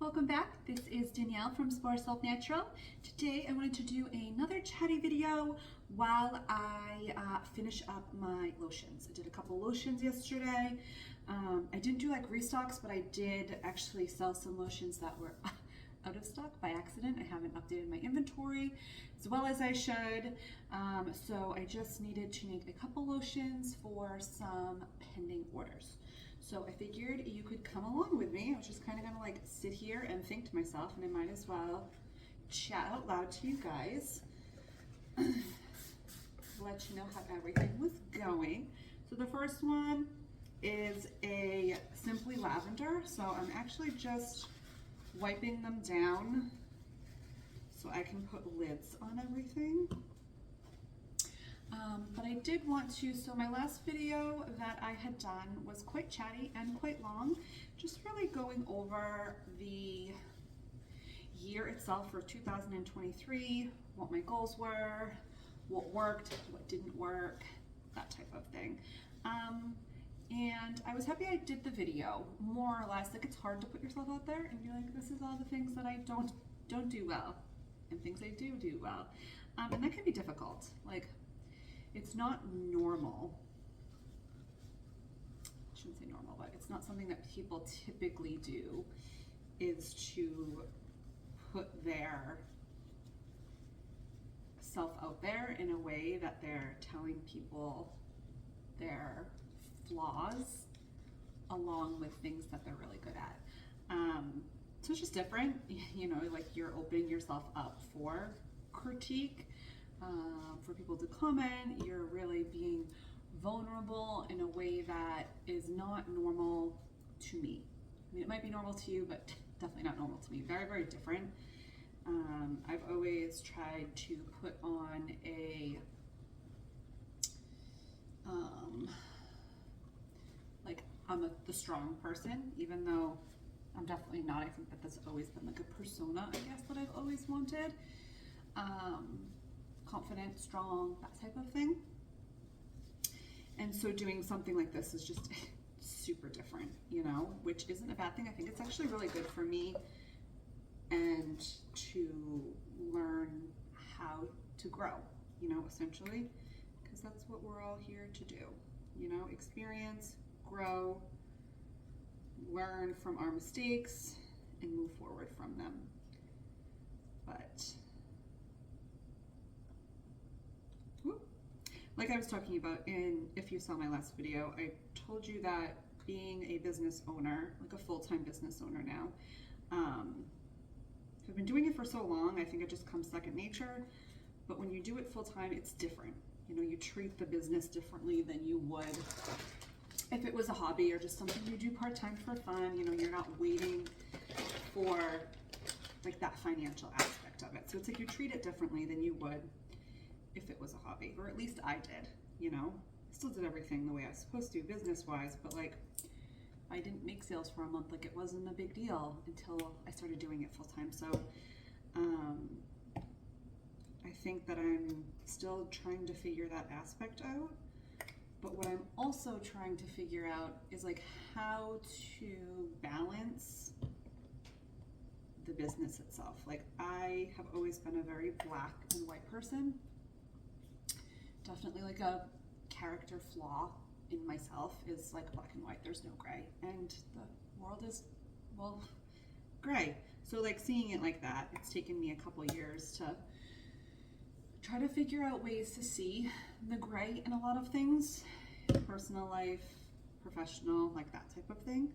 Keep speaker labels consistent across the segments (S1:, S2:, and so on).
S1: welcome back. This is Danielle from Spore Self Natural. Today I wanted to do another chatty video while I finish up my lotions. I did a couple lotions yesterday. I didn't do like restocks, but I did actually sell some lotions that were out of stock by accident. I haven't updated my inventory as well as I should. So I just needed to make a couple lotions for some pending orders. So I figured you could come along with me. I was just kind of gonna like sit here and think to myself, and I might as well chat out loud to you guys. Let you know how everything was going. So the first one is a Simply Lavender. So I'm actually just wiping them down so I can put lids on everything. But I did want to, so my last video that I had done was quite chatty and quite long, just really going over the year itself for 2023, what my goals were, what worked, what didn't work, that type of thing. And I was happy I did the video, more or less. Like, it's hard to put yourself out there and be like, this is all the things that I don't do well and things I do well. And that can be difficult. Like, it's not normal. I shouldn't say normal, but it's not something that people typically do, is to put their self out there in a way that they're telling people their flaws along with things that they're really good at. So it's just different, you know, like you're opening yourself up for critique, for people to comment. You're really being vulnerable in a way that is not normal to me. I mean, it might be normal to you, but definitely not normal to me. Very, very different. I've always tried to put on a like I'm the strong person, even though I'm definitely not. I think that that's always been like a persona, I guess, that I've always wanted. Confident, strong, that type of thing. And so doing something like this is just super different, you know, which isn't a bad thing. I think it's actually really good for me and to learn how to grow, you know, essentially, because that's what we're all here to do, you know, experience, grow, learn from our mistakes, and move forward from them. But like I was talking about if you saw my last video, I told you that being a business owner, like a full-time business owner now, I've been doing it for so long, I think it just comes second nature. But when you do it full-time, it's different. You know, you treat the business differently than you would if it was a hobby or just something you do part-time for fun. You know, you're not waiting for like that financial aspect of it. So it's like you treat it differently than you would if it was a hobby, or at least I did, you know. I still did everything the way I was supposed to business-wise, but like I didn't make sales for a month. Like, it wasn't a big deal until I started doing it full-time. So I think that I'm still trying to figure that aspect out. But what I'm also trying to figure out is like how to balance the business itself. Like, I have always been a very black and white person. Definitely like a character flaw in myself is like black and white. There's no gray, and the world is, well, gray. So like seeing it like that, it's taken me a couple years to try to figure out ways to see the gray in a lot of things, personal life, professional, like that type of thing.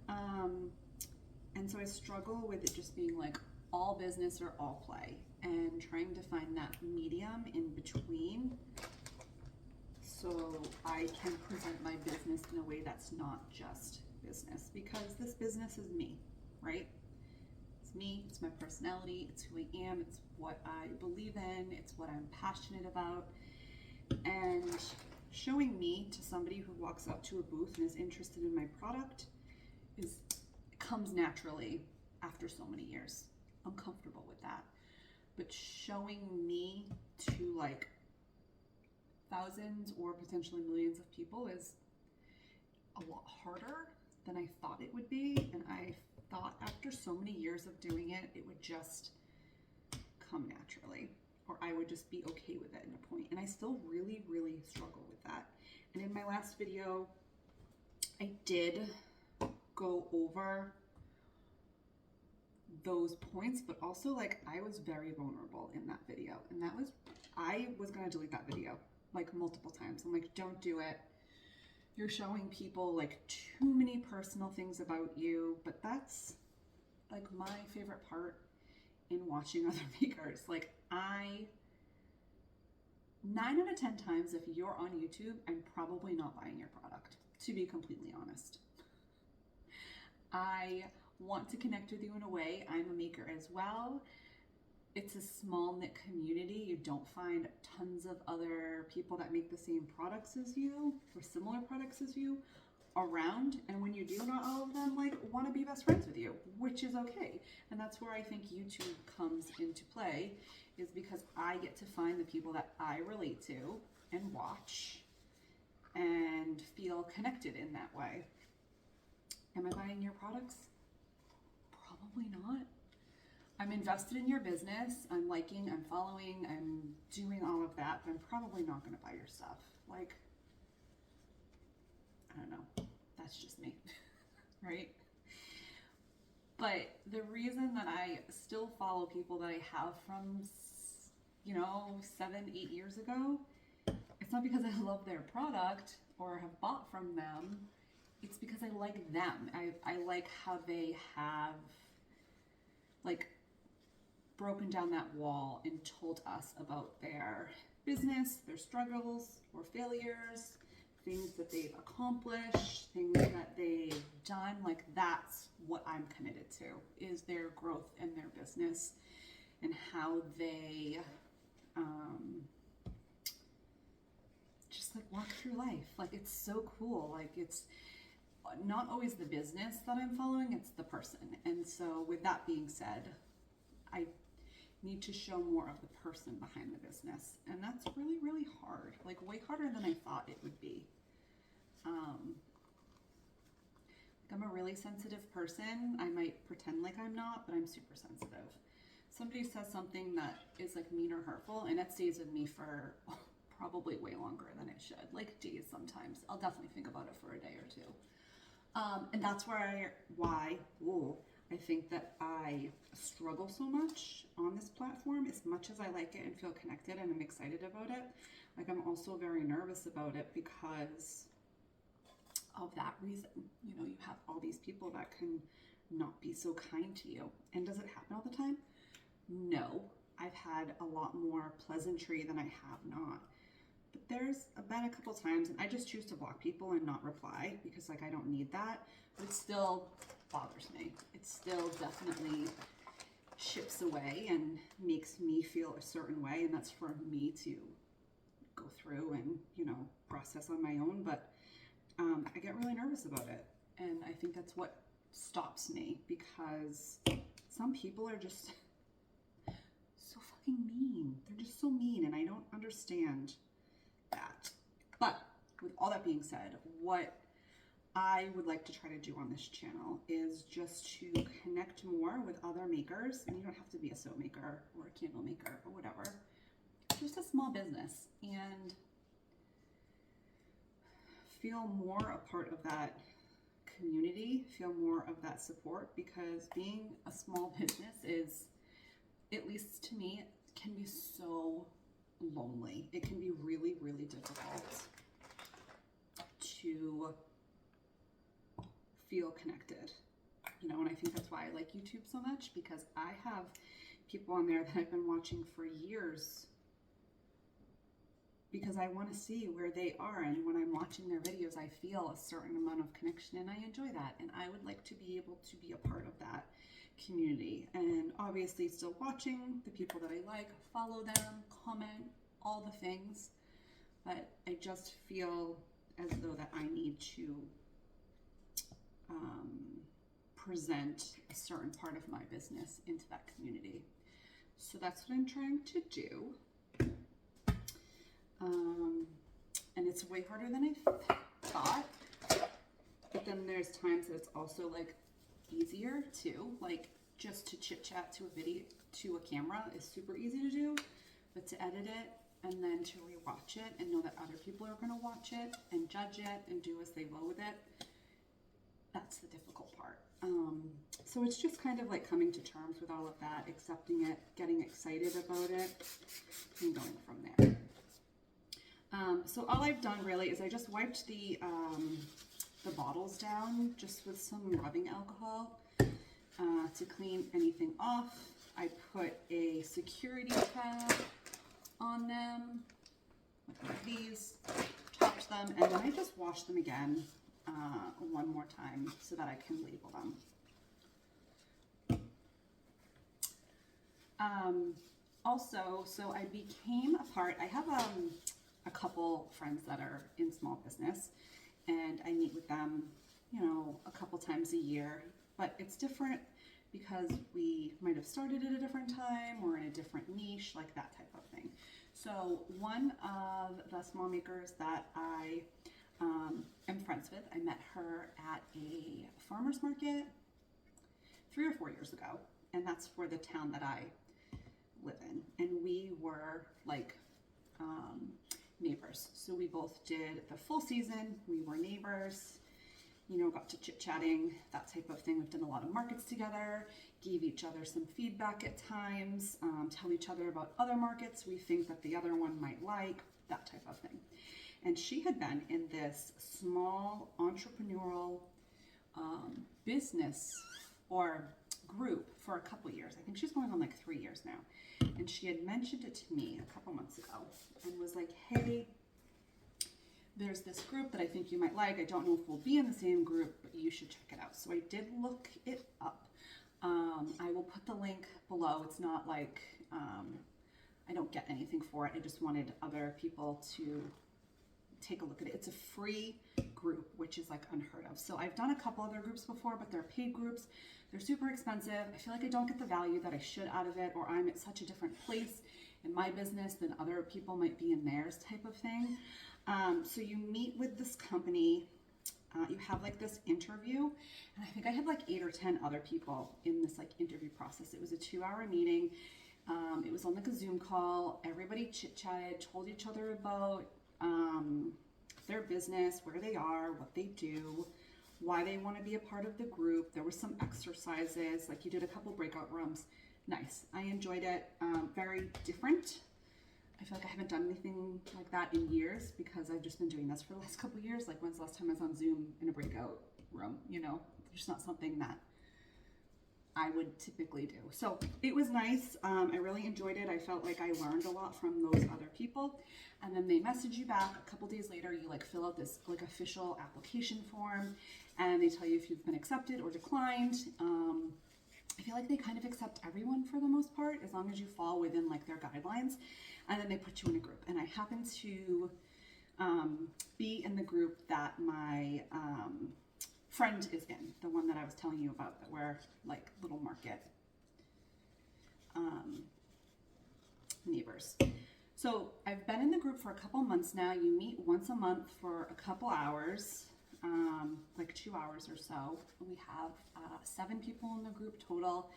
S1: And so I struggle with it just being like all business or all play, and trying to find that medium in between so I can present my business in a way that's not just business, because this business is me, right? It's me, it's my personality, it's who I am, it's what I believe in, it's what I'm passionate about. And showing me to somebody who walks up to a booth and is interested in my product comes naturally after so many years. I'm comfortable with that. But showing me to like thousands or potentially millions of people is a lot harder than I thought it would be. And I thought after so many years of doing it, it would just come naturally, or I would just be okay with it in a point. And I still really, really struggle with that. And in my last video, I did go over those points, but also like I was very vulnerable in that video. And I was gonna delete that video like multiple times. I'm like, don't do it. You're showing people like too many personal things about you. But that's like my favorite part in watching other makers. Like 9 out of 10 times, if you're on YouTube, I'm probably not buying your product, to be completely honest. I want to connect with you in a way. I'm a maker as well. It's a small knit community. You don't find tons of other people that make the same products as you or similar products as you around. And when you do, not all of them like want to be best friends with you, which is okay. And that's where I think YouTube comes into play, is because I get to find the people that I relate to and watch and feel connected in that way. Am I buying your products? Probably not. I'm invested in your business. I'm liking, I'm following, I'm doing all of that, but I'm probably not going to buy your stuff. Like, I don't know. That's just me, right? But the reason that I still follow people that I have from, 7, 8 years ago, it's not because I love their product or have bought from them. It's because I like them. I like how they have like broken down that wall and told us about their business, their struggles or failures, things that they've accomplished, things that they've done. Like that's what I'm committed to, is their growth in their business and how they just like walk through life. Like it's so cool. Like it's not always the business that I'm following, it's the person. And so with that being said, I need to show more of the person behind the business. And that's really, really hard, like way harder than I thought it would be. I'm a really sensitive person. I might pretend like I'm not, but I'm super sensitive. Somebody says something that is like mean or hurtful, and it stays with me for probably way longer than it should, like days sometimes. I'll definitely think about it for a day or two. And that's why I think that I struggle so much on this platform. As much as I like it and feel connected and I'm excited about it, like I'm also very nervous about it because of that reason. You know, you have all these people that can not be so kind to you. And does it happen all the time? No. I've had a lot more pleasantry than I have not. But there's been a couple times, and I just choose to block people and not reply because like I don't need that, but it still bothers me. It still definitely chips away and makes me feel a certain way, and that's for me to go through and, process on my own. But I get really nervous about it, and I think that's what stops me, because some people are just so fucking mean. They're just so mean, and I don't understand that. But with all that being said, what I would like to try to do on this channel is just to connect more with other makers. And you don't have to be a soap maker or a candle maker or whatever, just a small business, and feel more a part of that community, feel more of that support, because being a small business is, at least to me, can be so lonely. It can be really, really difficult to feel connected, and I think that's why I like YouTube so much, because I have people on there that I've been watching for years because I want to see where they are, and when I'm watching their videos, I feel a certain amount of connection, and I enjoy that, and I would like to be able to be a part of that community. And obviously still watching the people that I like, follow them, comment, all the things, but I just feel as though that I need to present a certain part of my business into that community. So that's what I'm trying to do. And it's way harder than I thought. But then there's times that it's also like easier too. Like just to chit chat to a video, to a camera is super easy to do, but to edit it and then to rewatch it and know that other people are going to watch it and judge it and do as they will with it, that's the difficult part. So it's just kind of like coming to terms with all of that, accepting it, getting excited about it, and going from there. So all I've done really is I just wiped the bottles down just with some rubbing alcohol to clean anything off. I put a security tag on them, like these, topped them, and then I just washed them again one more time so that I can label them. Also, so I became a part, I have a couple friends that are in small business, and I meet with them, you know, a couple times a year, but it's different because we might have started at a different time or in a different niche, like that type of thing. So one of the small makers that I am friends with, I met her at a farmer's market 3 or 4 years ago, and that's for the town that I live in, and we were like neighbors. So we both did the full season, we were neighbors, you know, got to chit-chatting, that type of thing. We've done a lot of markets together, gave each other some feedback at times, tell each other about other markets we think that the other one might like, that type of thing. And she had been in this small entrepreneurial business or group for a couple years. I think she's going on like 3 years now. And she had mentioned it to me a couple months ago and was like, hey, there's this group that I think you might like. I don't know if we'll be in the same group, but you should check it out. So I did look it up. I will put the link below. It's not like, I don't get anything for it. I just wanted other people to take a look at it. It's a free group, which is like unheard of. So I've done a couple other groups before, but they're paid groups. They're super expensive. I feel like I don't get the value that I should out of it, or I'm at such a different place in my business than other people might be in theirs, type of thing. So you meet with this company, you have like this interview, and I think I had like 8 or 10 other people in this like interview process. It was a 2-hour meeting. It was on like a Zoom call. Everybody chit-chatted, told each other about their business, where they are, what they do, why they want to be a part of the group. There were some exercises, like you did a couple breakout rooms. Nice. I enjoyed it. Very different. I feel like I haven't done anything like that in years because I've just been doing this for the last couple of years. Like when's the last time I was on Zoom in a breakout room? You know, it's just not something that I would typically do. So it was nice. I really enjoyed it. I felt like I learned a lot from those other people. And then they message you back a couple days later. You like fill out this like official application form, and they tell you if you've been accepted or declined. I feel like they kind of accept everyone for the most part, as long as you fall within like their guidelines. And then they put you in a group. And I happen to be in the group that my friend is in, the one that I was telling you about, that we're like little market neighbors. So I've been in the group for a couple months now. You meet once a month for a couple hours, like 2 hours or so. We have 7 people in the group total.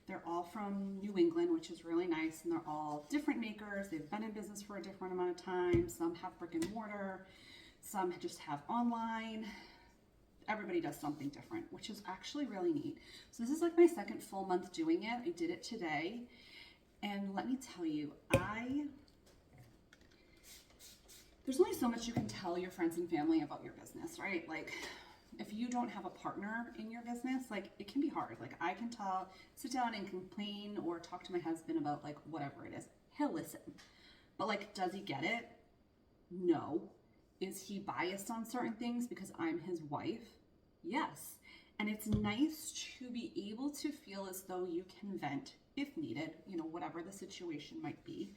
S1: They're all from New England, which is really nice, and they're all different makers. They've been in business for a different amount of time. Some have brick and mortar, some just have online. Everybody does something different, which is actually really neat. So this is like my second full month doing it. I did it today, and let me tell you, there's only so much you can tell your friends and family about your business, right? Like if you don't have a partner in your business, like it can be hard. Like I can sit down and complain or talk to my husband about like whatever it is. He'll listen. But like, does he get it? No. Is he biased on certain things because I'm his wife? Yes. And it's nice to be able to feel as though you can vent if needed, you know, whatever the situation might be,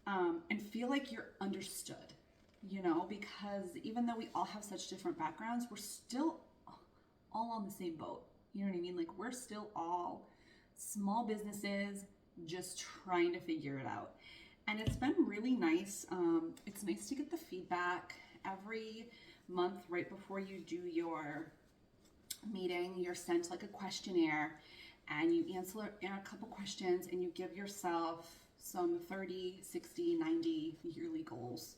S1: and feel like you're understood, you know, because even though we all have such different backgrounds, we're still all on the same boat. You know what I mean? Like we're still all small businesses just trying to figure it out. And it's been really nice. It's nice to get the feedback every month right before you do your meeting, you're sent like a questionnaire and you answer a couple questions and you give yourself some 30, 60, 90 yearly goals.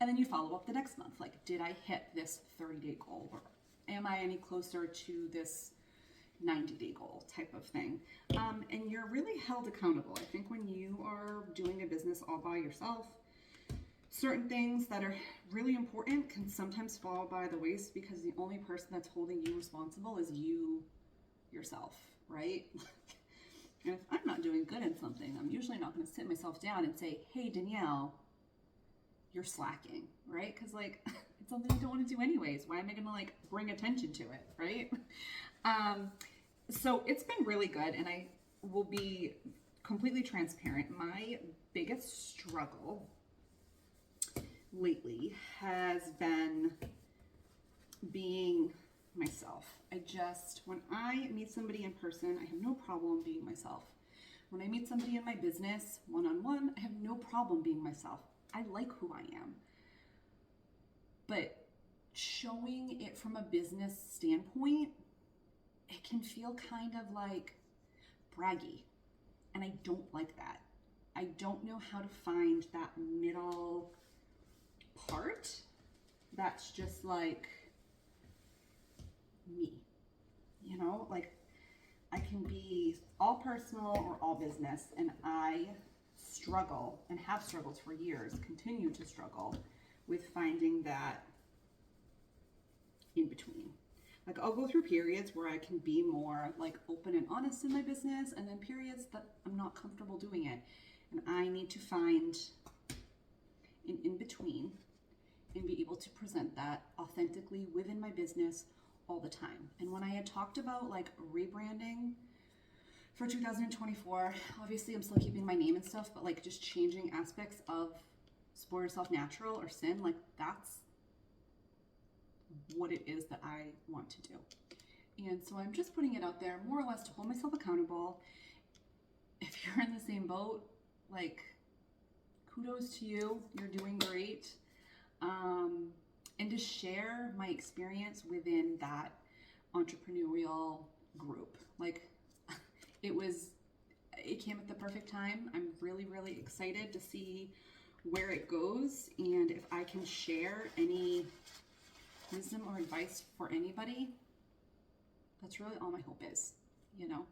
S1: And then you follow up the next month. Like, did I hit this 30-day goal? Or am I any closer to this 90-day goal type of thing? And you're really held accountable. I think when you are doing a business all by yourself, certain things that are really important can sometimes fall by the waist because the only person that's holding you responsible is you yourself, right? And if I'm not doing good in something, I'm usually not going to sit myself down and say, hey, Danielle, you're slacking, right? Because like, it's something I don't want to do anyways. Why am I going to like bring attention to it, right? So it's been really good, and I will be completely transparent. My biggest struggle lately has been being myself. When I meet somebody in person, I have no problem being myself. When I meet somebody in my business, one-on-one, I have no problem being myself. I like who I am. But showing it from a business standpoint, it can feel kind of like braggy. And I don't like that. I don't know how to find that middle part that's just like me, you know, like I can be all personal or all business, and I struggle and have struggled for years, continue to struggle with finding that in between. Like I'll go through periods where I can be more like open and honest in my business, and then periods that I'm not comfortable doing it, and I need to find an in between and be able to present that authentically within my business all the time. And when I had talked about like rebranding for 2024, obviously I'm still keeping my name and stuff, but like just changing aspects of Spoil Yourself Natural or Sin, like that's what it is that I want to do. And so I'm just putting it out there more or less to hold myself accountable. If you're in the same boat, like kudos to you, you're doing great. And to share my experience within that entrepreneurial group. Like it came at the perfect time. I'm really, really excited to see where it goes. And if I can share any wisdom or advice for anybody, that's really all my hope is, you know?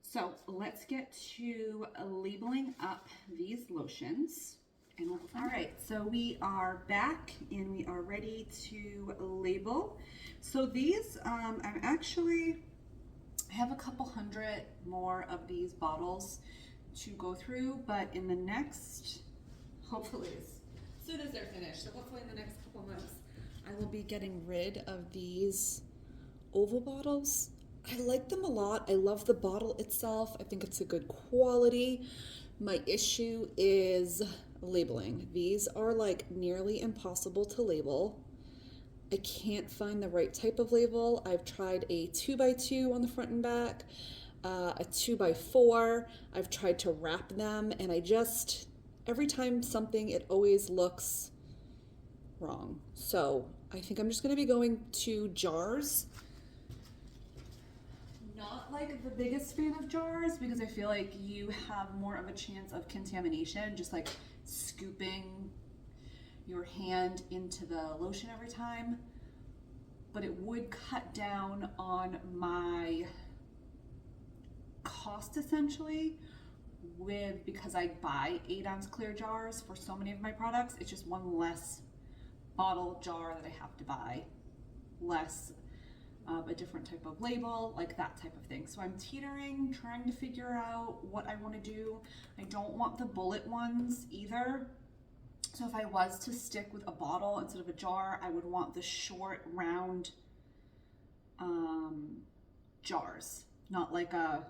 S1: So let's get to labeling up these lotions. And we'll go from there. All right, so we are back and we are ready to label. So these, I have a couple hundred more of these bottles to go through, but in the next, hopefully as soon as they're finished, so hopefully in the next couple months, I will be getting rid of these oval bottles. I like them a lot. I love the bottle itself. I think it's a good quality. My issue is labeling. These are like nearly impossible to label. I can't find the right type of label. I've tried a 2x2 on the front and back, a 2x4. I've tried to wrap them, and every time something, it always looks wrong. So I think I'm just going to be going to jars. Not like the biggest fan of jars because I feel like you have more of a chance of contamination, just like scooping your hand into the lotion every time. But it would cut down on my cost essentially because I buy 8-ounce clear jars for so many of my products. It's just one less bottle jar that I have to buy, less a different type of label, like that type of thing. So I'm teetering, trying to figure out what I want to do. I don't want the bullet ones either. So if I was to stick with a bottle instead of a jar, I would want the short, round jars, not like a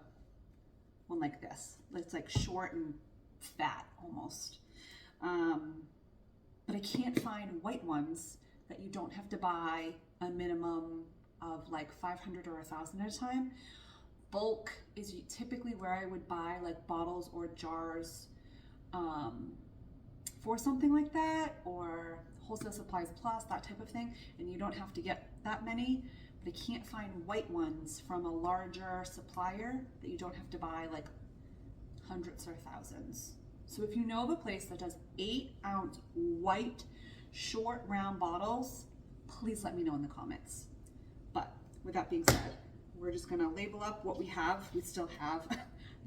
S1: one like this. It's like short and fat almost. But I can't find white ones that you don't have to buy a minimum of like 500 or 1,000 at a time. Bulk is typically where I would buy like bottles or jars for something like that, or Wholesale Supplies Plus, that type of thing, and you don't have to get that many. but I can't find white ones from a larger supplier that you don't have to buy like hundreds or thousands. So if you know of a place that does 8-ounce white short round bottles, please let me know in the comments. But with that being said, we're just gonna label up what we have. We still have,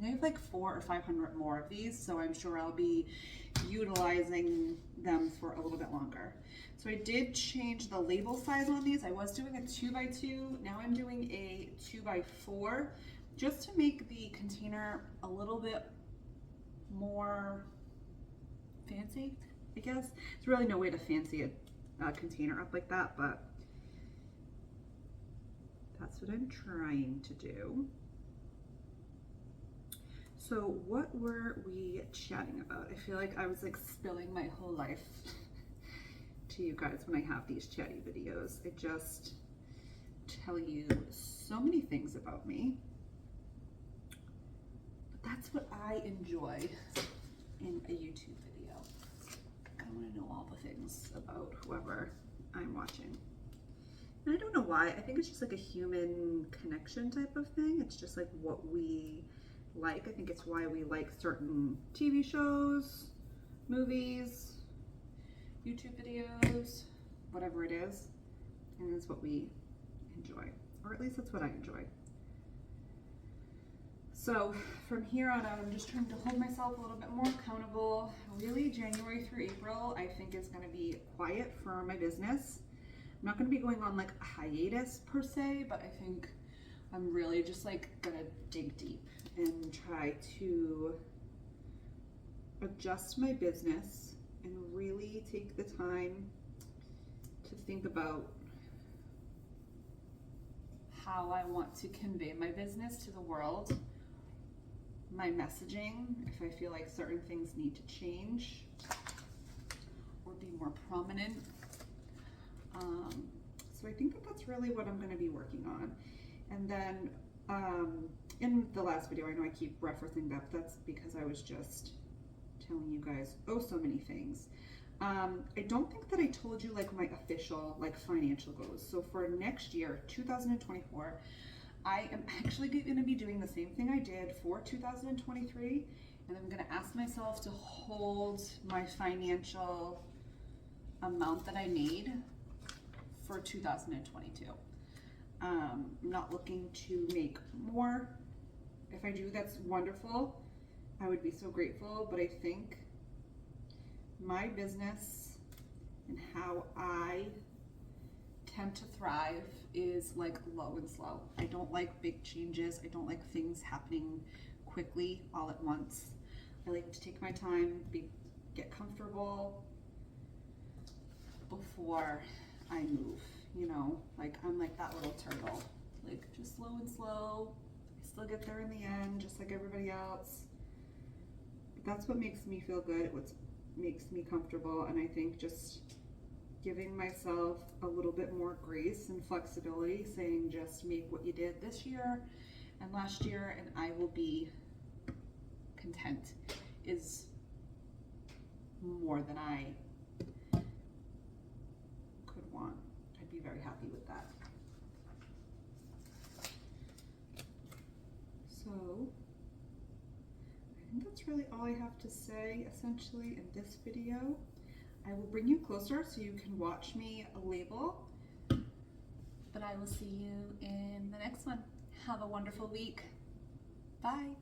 S1: I have like 400 or 500 more of these, so I'm sure I'll be utilizing them for a little bit longer. So I did change the label size on these. I was doing a 2x2, now I'm doing a 2x4, just to make the container a little bit more fancy, I guess. There's really no way to fancy a container up like that, but that's what I'm trying to do. So what were we chatting about? I feel like I was like spilling my whole life to you guys when I have these chatty videos. I just tell you so many things about me. But that's what I enjoy in a YouTube video. I want to know all the things about whoever I'm watching. And I don't know why. I think it's just like a human connection type of thing. It's just like what we like. I think it's why we like certain TV shows, movies, YouTube videos, whatever it is. And it's what we enjoy. Or at least that's what I enjoy. So from here on out, I'm just trying to hold myself a little bit more accountable. Really, January through April, I think is going to be quiet for my business. I'm not going to be going on like a hiatus per se, but I think I'm really just like going to dig deep and try to adjust my business and really take the time to think about how I want to convey my business to the world, my messaging, if I feel like certain things need to change or be more prominent. So I think that that's really what I'm going to be working on. And then in the last video, I know I keep referencing that, that's because I was just telling you guys so many things. I don't think that I told you like my official like financial goals. So for next year, 2024, I am actually going to be doing the same thing I did for 2023, and I'm going to ask myself to hold my financial amount that I need for 2022. I'm not looking to make more. If I do, that's wonderful. I would be so grateful, but I think my business and how I tend to thrive is like low and slow. I don't like big changes. I don't like things happening quickly all at once. I like to take my time, get comfortable before I move, you know, like I'm like that little turtle, like just slow and slow. I still get there in the end, just like everybody else. But that's what makes me feel good. What makes me comfortable. And I think just giving myself a little bit more grace and flexibility, saying just make what you did this year and last year and I will be content, is more than I could want. I'd be very happy with that. So I think that's really all I have to say essentially in this video. I will bring you closer so you can watch me label, but I will see you in the next one. Have a wonderful week. Bye.